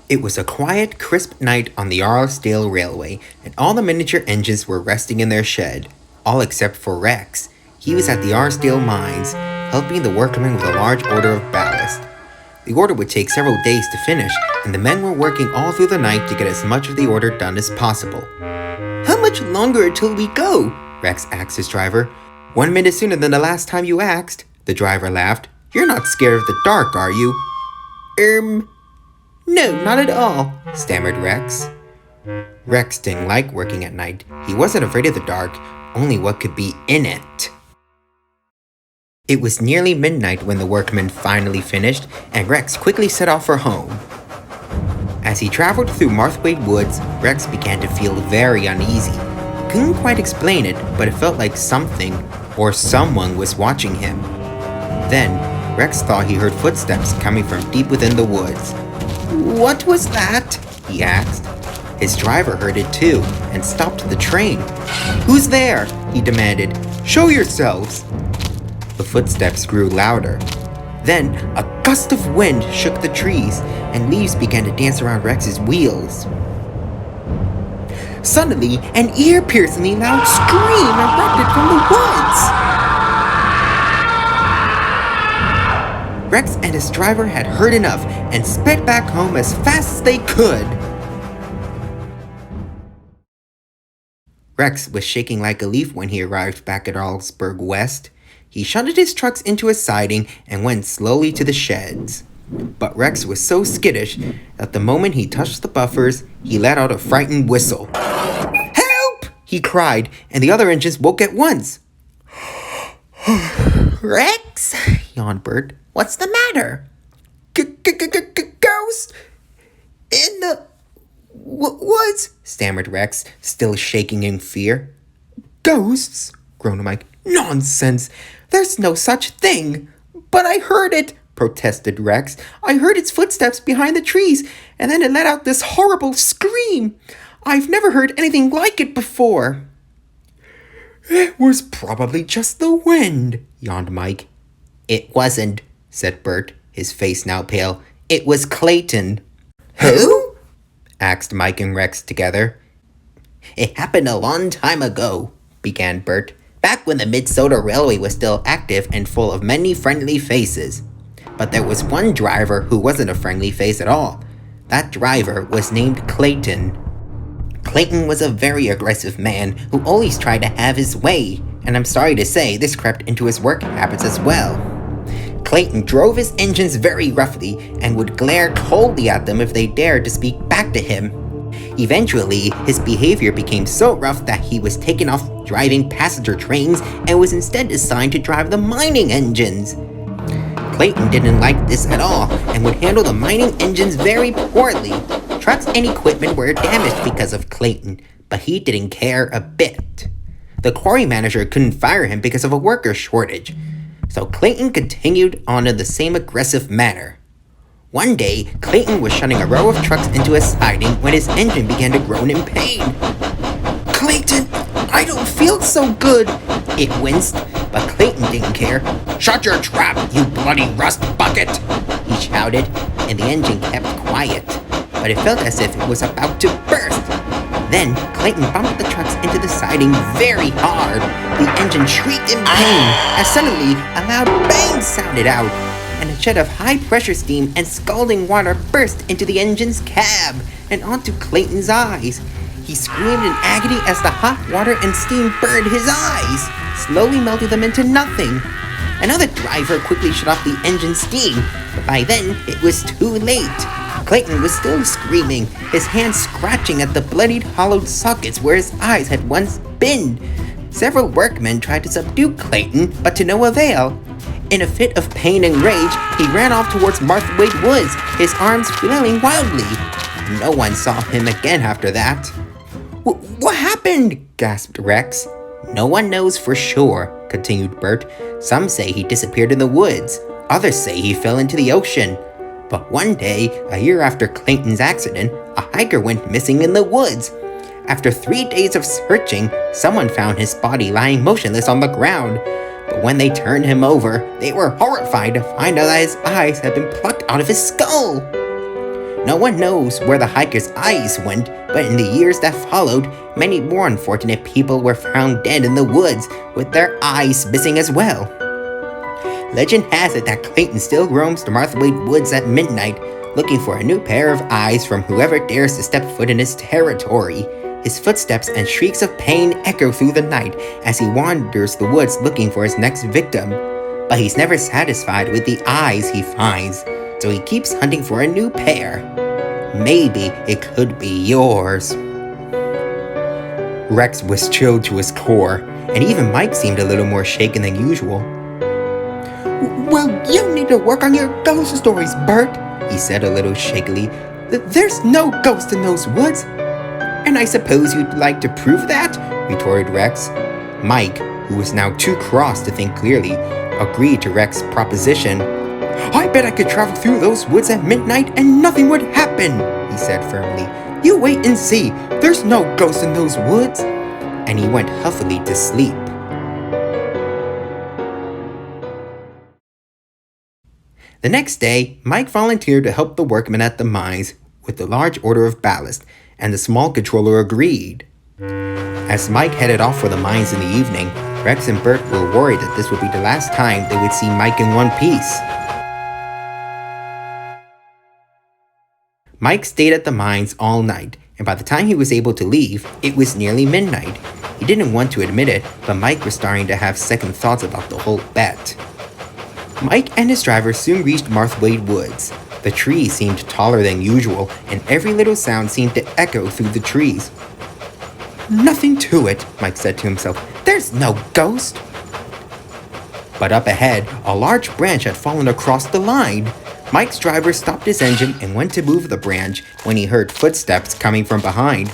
It was a quiet, crisp night on the Arlesdale Railway, and all the miniature engines were resting in their shed, all except for Rex. He was at the Arlesdale mines, helping the workmen with a large order of ballast. The order would take several days to finish, and the men were working all through the night to get as much of the order done as possible. "How much longer until we go?" Rex asked his driver. "1 minute sooner than the last time you asked," the driver laughed. "You're not scared of the dark, are you?" No, not at all," stammered Rex. Rex didn't like working at night. He wasn't afraid of the dark, only what could be in it. It was nearly midnight when the workmen finally finished, and Rex quickly set off for home. As he traveled through Marthwaite Woods, Rex began to feel very uneasy. He couldn't quite explain it, but it felt like something or someone was watching him. Then, Rex thought he heard footsteps coming from deep within the woods. "What was that?" he asked. His driver heard it too and stopped the train. "Who's there?" he demanded. "Show yourselves!" The footsteps grew louder. Then, a gust of wind shook the trees, and leaves began to dance around Rex's wheels. Suddenly, an ear-piercingly loud scream erupted from the woods. Rex and his driver had heard enough and sped back home as fast as they could. Rex was shaking like a leaf when he arrived back at Arlesburg West. He shunted his trucks into a siding and went slowly to the sheds. But Rex was so skittish that the moment he touched the buffers, he let out a frightened whistle. "Help!" he cried, and the other engines woke at once. "Rex," yawned Bert. "What's the matter?" Ghost in the woods," stammered Rex, still shaking in fear. "Ghosts?" groaned Mike. "Nonsense! There's no such thing." "But I heard it," protested Rex. "I heard its footsteps behind the trees, and then it let out this horrible scream. I've never heard anything like it before." "It was probably just the wind," yawned Mike. "It wasn't," said Bert, his face now pale. "It was Clayton." "Who?" asked Mike and Rex together. "It happened a long time ago," began Bert, "back when the Mid-Sodor Railway was still active and full of many friendly faces. But there was one driver who wasn't a friendly face at all. That driver was named Clayton. Clayton was a very aggressive man who always tried to have his way, and I'm sorry to say this crept into his work habits as well. Clayton drove his engines very roughly and would glare coldly at them if they dared to speak back to him. Eventually, his behavior became so rough that he was taken off driving passenger trains and was instead assigned to drive the mining engines. Clayton didn't like this at all and would handle the mining engines very poorly. Trucks and equipment were damaged because of Clayton, but he didn't care a bit. The quarry manager couldn't fire him because of a worker shortage, so Clayton continued on in the same aggressive manner. One day, Clayton was shunting a row of trucks into a siding when his engine began to groan in pain. "Clayton, I don't feel so good," it winced, but Clayton didn't care. "Shut your trap, you bloody rust bucket!" he shouted, and the engine kept quiet, but it felt as if it was about to burst. Then, Clayton bumped the trucks into the siding very hard. The engine shrieked in pain, as suddenly a loud bang sounded out, and a jet of high-pressure steam and scalding water burst into the engine's cab and onto Clayton's eyes. He screamed in agony as the hot water and steam burned his eyes, slowly melting them into nothing. Another driver quickly shut off the engine's steam, but by then it was too late. Clayton was still screaming, his hands scratching at the bloodied, hollowed sockets where his eyes had once been. Several workmen tried to subdue Clayton, but to no avail. In a fit of pain and rage, he ran off towards Marthwaite Woods, his arms flailing wildly. No one saw him again after that. What happened?" gasped Rex. "No one knows for sure," continued Bert. "Some say he disappeared in the woods. Others say he fell into the ocean. But one day, a year after Clayton's accident, a hiker went missing in the woods. After 3 days of searching, someone found his body lying motionless on the ground. But when they turned him over, they were horrified to find out that his eyes had been plucked out of his skull." No one knows where the hiker's eyes went, but in the years that followed, many more unfortunate people were found dead in the woods with their eyes missing as well. Legend has it that Clayton still roams the Marthawaite woods at midnight, looking for a new pair of eyes from whoever dares to step foot in his territory. His footsteps and shrieks of pain echo through the night as he wanders the woods looking for his next victim. But he's never satisfied with the eyes he finds, so he keeps hunting for a new pair. Maybe it could be yours. Rex was chilled to his core, and even Mike seemed a little more shaken than usual. "Well, you need to work on your ghost stories, Bert," he said a little shakily. "There's no ghost in those woods." "And I suppose you'd like to prove that?" retorted Rex. Mike, who was now too cross to think clearly, agreed to Rex's proposition. "I bet I could travel through those woods at midnight and nothing would happen," he said firmly. "You wait and see. There's no ghost in those woods." And he went huffily to sleep. The next day, Mike volunteered to help the workmen at the mines with the large order of ballast, and the small controller agreed. As Mike headed off for the mines in the evening, Rex and Bert were worried that this would be the last time they would see Mike in one piece. Mike stayed at the mines all night, and by the time he was able to leave, it was nearly midnight. He didn't want to admit it, but Mike was starting to have second thoughts about the whole bet. Mike and his driver soon reached Marthawaite Woods. The trees seemed taller than usual, and every little sound seemed to echo through the trees. "Nothing to it," Mike said to himself. "There's no ghost." But up ahead, a large branch had fallen across the line. Mike's driver stopped his engine and went to move the branch when he heard footsteps coming from behind.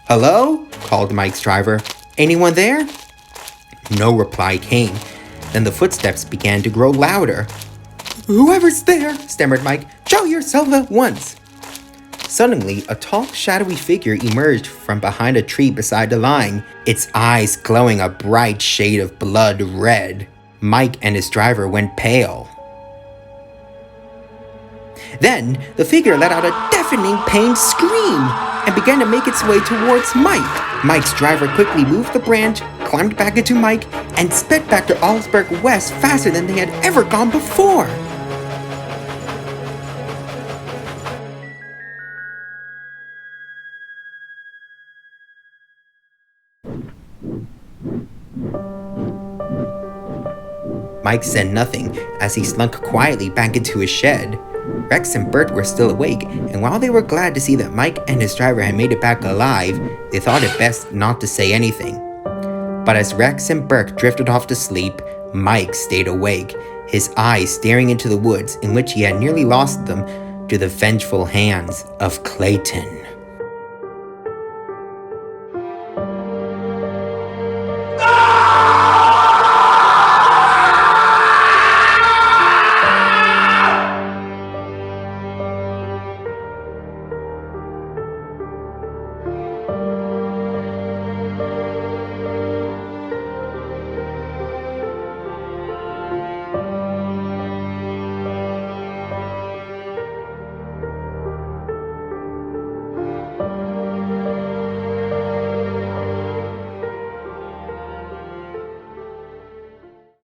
"Hello?" called Mike's driver. "Anyone there?" No reply came. Then the footsteps began to grow louder. "Whoever's there," stammered Mike, "show yourself at once." Suddenly, a tall, shadowy figure emerged from behind a tree beside the line, its eyes glowing a bright shade of blood red. Mike and his driver went pale. Then, the figure let out a deafening pained scream and began to make its way towards Mike. Mike's driver quickly moved the branch, climbed back into Mike, and sped back to Allsburg West faster than they had ever gone before. Mike said nothing as he slunk quietly back into his shed. Rex and Bert were still awake, and while they were glad to see that Mike and his driver had made it back alive, they thought it best not to say anything. But as Rex and Bert drifted off to sleep, Mike stayed awake, his eyes staring into the woods in which he had nearly lost them to the vengeful hands of Clayton.